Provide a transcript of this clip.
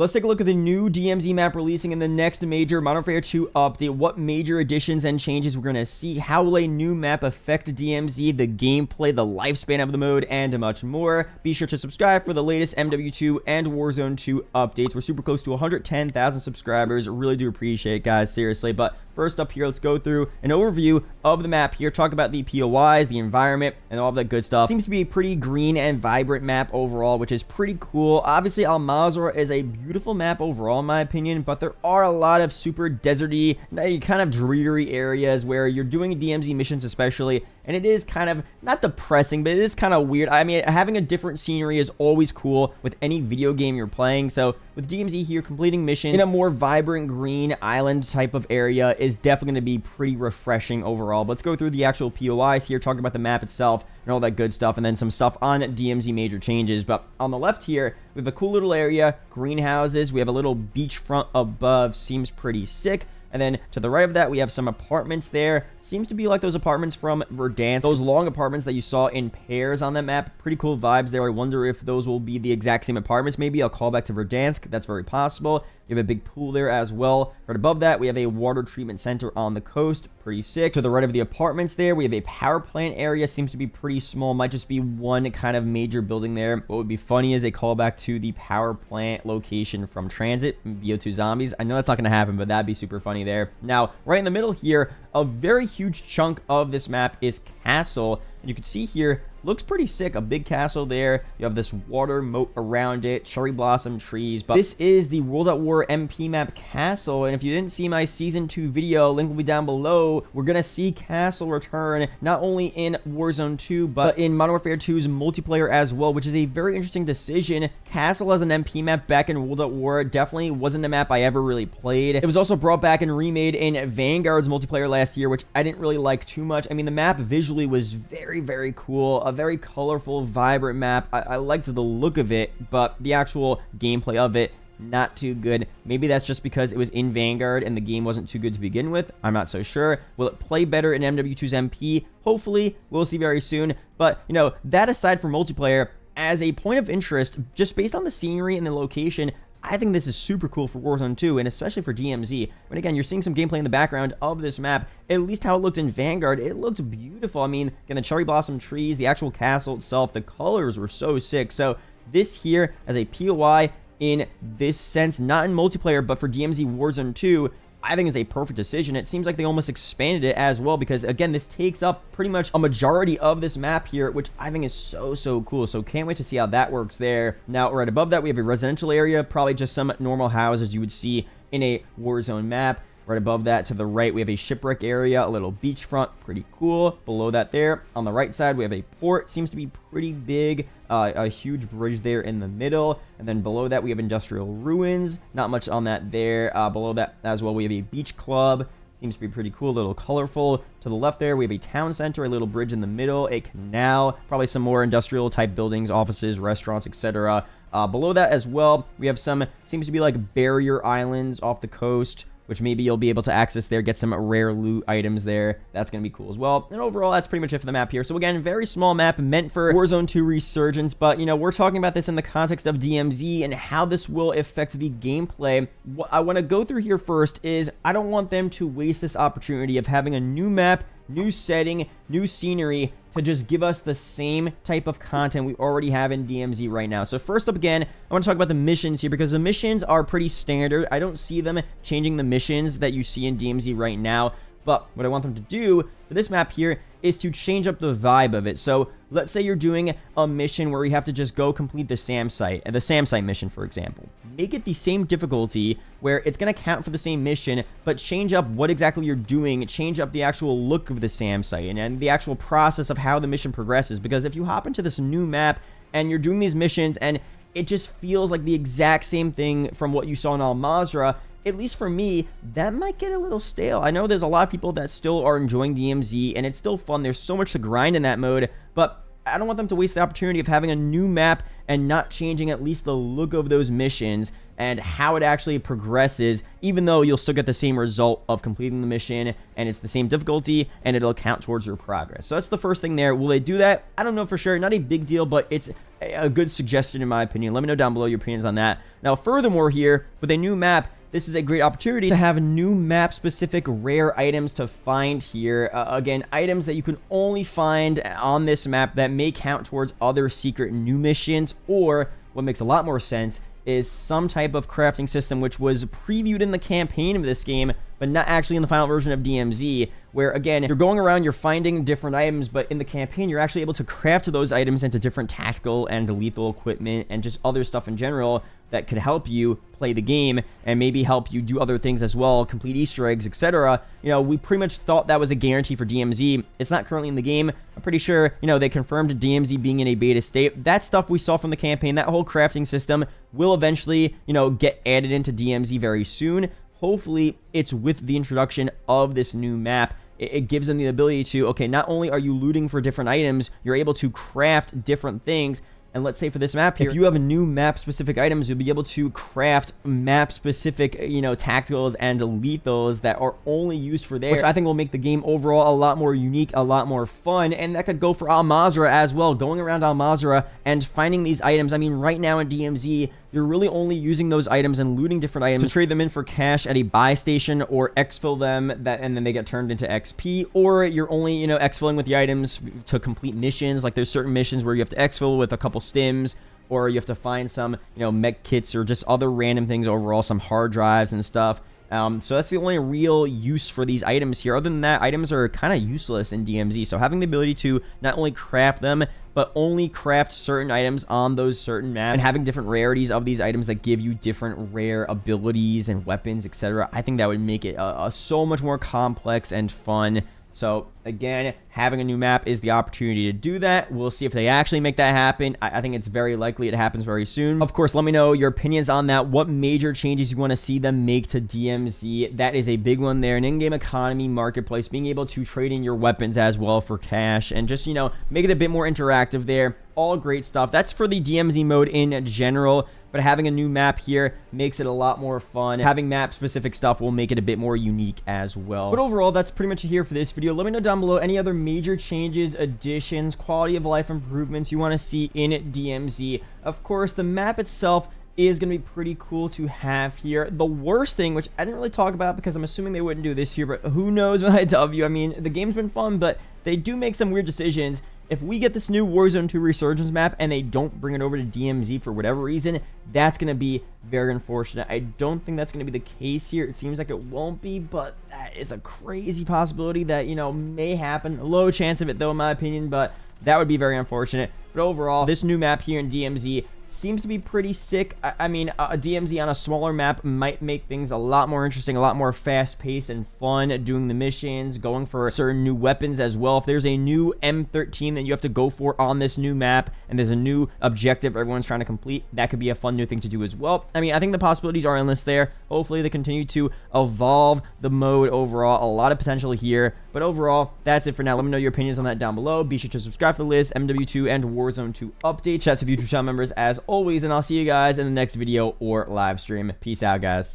Let's take a look at the new DMZ map releasing in the next major Modern Warfare 2 update. What major additions and changes we're going to see. How will a new map affect DMZ, the gameplay, the lifespan of the mode, and much more. Be sure to subscribe for the latest MW2 and Warzone 2 updates. We're super close to 110,000 subscribers. Really do appreciate it, guys. Seriously. But first up here, let's go through an overview of the map here. Talk about the POIs, the environment, and all of that good stuff. Seems to be a pretty green and vibrant map overall, which is pretty cool. Obviously, Al Mazrah is a beautiful map overall in my opinion, but there are a lot of super deserty, kind of dreary areas where you're doing DMZ missions especially, and it is kind of not depressing, but it is kind of weird. I mean, having a different scenery is always cool with any video game you're playing. So with DMZ here, completing missions in a more vibrant green island type of area is definitely going to be pretty refreshing overall. But let's go through the actual POIs here, talk about the map itself and all that good stuff, and then some stuff on DMZ major changes. But on the left here, we have a cool little area, greenhouses. We have a little beachfront above, seems pretty sick. And then to the right of that, we have some apartments there. Seems to be like those apartments from Verdansk. Those long apartments that you saw in pairs on that map. Pretty cool vibes there. I wonder if those will be the exact same apartments. Maybe I'll call back to Verdansk. That's very possible. You have a big pool there as well. Right above that, we have a water treatment center on the coast. Pretty sick. To the right of the apartments there, we have a power plant area. Seems to be pretty small. Might just be one kind of major building there. What would be funny is a callback to the power plant location from Transit, BO2 Zombies. I know that's not going to happen, but that'd be super funny there. Now, right in the middle here, a very huge chunk of this map is castle. And you can see here, looks pretty sick. A big castle there. You have this water moat around it, cherry blossom trees. But this is the World at War MP map Castle. And if you didn't see my Season 2 video, link will be down below. We're going to see Castle return not only in Warzone 2, but in Modern Warfare 2's multiplayer as well, which is a very interesting decision. Castle as an MP map back in World at War definitely wasn't a map I ever really played. It was also brought back and remade in Vanguard's multiplayer last year, which I didn't really like too much. I mean, the map visually was very, very cool. A very colorful, vibrant map. I liked the look of it, but the actual gameplay of it, not too good. Maybe that's just because it was in Vanguard and the game wasn't too good to begin with. I'm not so sure. Will it play better in MW2's MP? Hopefully. We'll see very soon. But, you know, that aside from multiplayer, as a point of interest, just based on the scenery and the location, I think this is super cool for Warzone 2, and especially for DMZ. When again, you're seeing some gameplay in the background of this map, at least how it looked in Vanguard, it looked beautiful. I mean, again, the cherry blossom trees, the actual castle itself, the colors were so sick. So this here, as a POI in this sense, not in multiplayer, but for DMZ Warzone 2, I think is a perfect decision. It seems like they almost expanded it as well because, again, this takes up pretty much a majority of this map here, which I think is so cool. So can't wait to see how that works there. Now, right above that, we have a residential area, probably just some normal houses you would see in a Warzone map. Right above that, to the right, we have a shipwreck area, a little beachfront, pretty cool. Below that there, on the right side, we have a port, seems to be pretty big, a huge bridge there in the middle. And then below that, we have industrial ruins, not much on that there. Below that as well, we have a beach club, seems to be pretty cool, a little colorful. To the left there, we have a town center, a little bridge in the middle, a canal, probably some more industrial type buildings, offices, restaurants, etc. Below that as well, we have some, seems to be like barrier islands off the coast, which maybe you'll be able to access there, get some rare loot items there. That's going to be cool as well. And overall, that's pretty much it for the map here. So again, very small map meant for Warzone 2 Resurgence, but, you know, we're talking about this in the context of DMZ and how this will affect the gameplay. What I want to go through here first is I don't want them to waste this opportunity of having a new map, new setting, new scenery to just give us the same type of content we already have in DMZ right now. So first up again, I want to talk about the missions here because the missions are pretty standard. I don't see them changing the missions that you see in DMZ right now. But what I want them to do for this map here is to change up the vibe of it. So let's say you're doing a mission where you have to just go complete the SAM site, the SAM site mission, for example. Make it the same difficulty where it's going to count for the same mission, but change up what exactly you're doing, change up the actual look of the SAM site and the actual process of how the mission progresses. Because if you hop into this new map and you're doing these missions and it just feels like the exact same thing from what you saw in Al Mazrah, at least for me, that might get a little stale. I know there's a lot of people that still are enjoying DMZ, and it's still fun. There's so much to grind in that mode, but I don't want them to waste the opportunity of having a new map and not changing at least the look of those missions. and how it actually progresses, even though you'll still get the same result of completing the mission, and it's the same difficulty, and it'll count towards your progress. So that's the first thing there. Will they do that? I don't know for sure. Not a big deal, but it's a good suggestion in my opinion. Let me know down below your opinions on that. Now, furthermore here, with a new map, this is a great opportunity to have new map-specific rare items to find here. Again, items that you can only find on this map that may count towards other secret new missions, or what makes a lot more sense is some type of crafting system which was previewed in the campaign of this game, but not actually in the final version of DMZ, where again, you're going around, you're finding different items, but in the campaign, you're actually able to craft those items into different tactical and lethal equipment and just other stuff in general that could help you play the game and maybe help you do other things as well, complete Easter eggs, etc. You know, we pretty much thought that was a guarantee for DMZ. It's not currently in the game. I'm pretty sure, you know, they confirmed DMZ being in a beta state. That stuff we saw from the campaign, that whole crafting system will eventually, you know, get added into DMZ very soon. Hopefully, it's with the introduction of this new map. It gives them the ability to, okay, not only are you looting for different items, you're able to craft different things. And let's say for this map here, if you have new map-specific items, you'll be able to craft map-specific, you know, tacticals and lethals that are only used for there, which I think will make the game overall a lot more unique, a lot more fun. And that could go for Al Mazrah as well, going around Al Mazrah and finding these items. I mean, right now in DMZ, you're really only using those items and looting different items to trade them in for cash at a buy station or exfil them, and then they get turned into XP, or you're only, you know, exfilling with the items to complete missions. Like there's certain missions where you have to exfil with a couple stims, or you have to find some, you know, mech kits or just other random things overall, some hard drives and stuff. So that's the only real use for these items here. Other than that, items are kind of useless in DMZ. So having the ability to not only craft them, but only craft certain items on those certain maps, and having different rarities of these items that give you different rare abilities and weapons, etc. I think that would make it so much more complex and fun. So again, having a new map is the opportunity to do that. We'll see if they actually make that happen. I think it's very likely it happens very soon. Of course, let me know your opinions on that. What major changes you want to see them make to DMZ? That is a big one there. An in-game economy marketplace, being able to trade in your weapons as well for cash, and just, you know, make it a bit more interactive there. All great stuff. That's for the DMZ mode in general. But having a new map here makes it a lot more fun. Having map-specific stuff will make it a bit more unique as well. But overall, that's pretty much it here for this video. Let me know down below any other major changes, additions, quality of life improvements you want to see in DMZ. Of course, the map itself is going to be pretty cool to have here. The worst thing, which I didn't really talk about because I'm assuming they wouldn't do this here, but who knows when I W. I mean, the game's been fun, but they do make some weird decisions. If we get this new Warzone 2 Resurgence map and they don't bring it over to DMZ for whatever reason, that's going to be very unfortunate. I don't think that's going to be the case here. It seems like it won't be, but that is a crazy possibility that, you know, may happen. A low chance of it, though, in my opinion, but that would be very unfortunate. But overall, this new map here in DMZ seems to be pretty sick. I mean, a DMZ on a smaller map might make things a lot more interesting, a lot more fast-paced and fun, doing the missions, going for certain new weapons as well. If there's a new M13 that you have to go for on this new map, and there's a new objective everyone's trying to complete, that could be a fun new thing to do as well. I mean, I think the possibilities are endless there. Hopefully, they continue to evolve the mode overall. A lot of potential here. But overall, that's it for now. Let me know your opinions on that down below. Be sure to subscribe for the latest MW2 and Warzone 2 updates. Shout out to the YouTube channel members as always, and I'll see you guys in the next video or live stream. Peace out, guys.